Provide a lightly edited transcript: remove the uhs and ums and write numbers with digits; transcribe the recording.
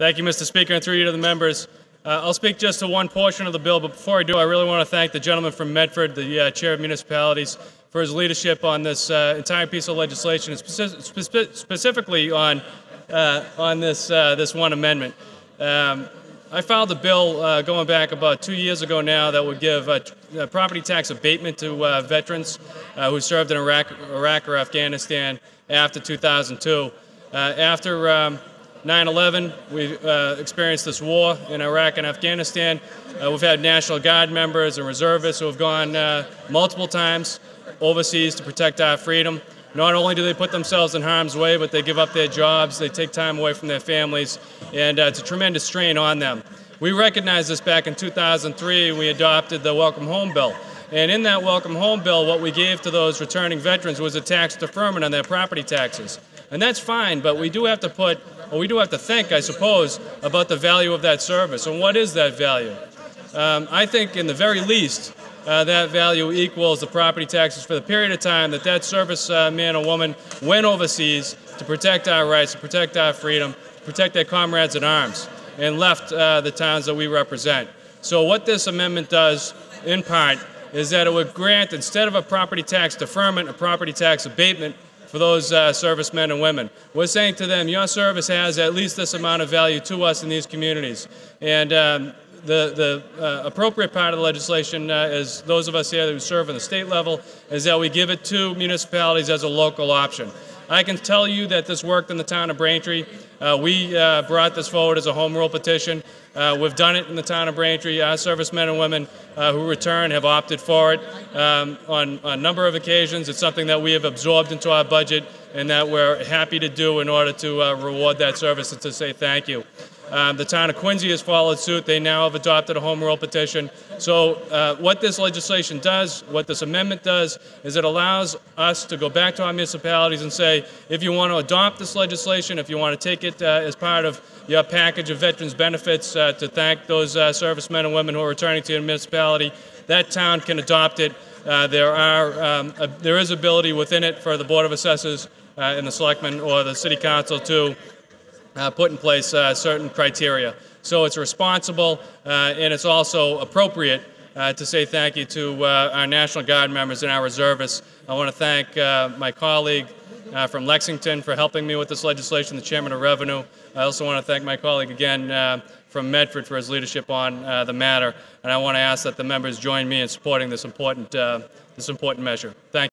Thank you, Mr. Speaker, and through you to the members. I'll speak just to one portion of the bill, but before I do, I really want to thank the gentleman from Medford, the Chair of Municipalities, for his leadership on this entire piece of legislation, specifically on this one amendment. I filed a bill going back about 2 years ago now that would give property tax abatement to veterans who served in Iraq or Afghanistan after 2002. After 9/11, we experienced this war in Iraq and Afghanistan. We've had National Guard members and reservists who have gone multiple times overseas to protect our freedom. Not only do they put themselves in harm's way, but they give up their jobs, they take time away from their families, and it's a tremendous strain on them. We recognized this back in 2003. We adopted the Welcome Home Bill. And in that Welcome Home Bill, what we gave to those returning veterans was a tax deferment on their property taxes. And that's fine, but we do have to think, I suppose, about the value of that service. And what is that value? I think in the very least, that value equals the property taxes for the period of time that service man or woman went overseas to protect our rights, to protect our freedom, to protect their comrades in arms, and left the towns that we represent. So what this amendment does, in part, is that it would grant, instead of a property tax deferment, a property tax abatement for those servicemen and women. We're saying to them, your service has at least this amount of value to us in these communities. And the appropriate part of the legislation, as those of us here who serve on the state level, is that we give it to municipalities as a local option. I can tell you that this worked in the town of Braintree. We brought this forward as a home rule petition. We've done it in the town of Braintree. Our servicemen and women who return have opted for it on a number of occasions. It's something that we have absorbed into our budget and that we're happy to do in order to reward that service and to say thank you. The town of Quincy has followed suit. They now have adopted a home rule petition. So what this legislation does, what this amendment does, is it allows us to go back to our municipalities and say, if you want to adopt this legislation, if you want to take it as part of your package of veterans benefits to thank those servicemen and women who are returning to your municipality, that town can adopt it. There is ability within it for the Board of Assessors and the Selectmen or the City Council to put in place certain criteria. So it's responsible and it's also appropriate to say thank you to our National Guard members and our reservists. I want to thank my colleague from Lexington for helping me with this legislation, the Chairman of Revenue. I also want to thank my colleague again from Medford for his leadership on the matter. And I want to ask that the members join me in supporting this important measure. Thank you.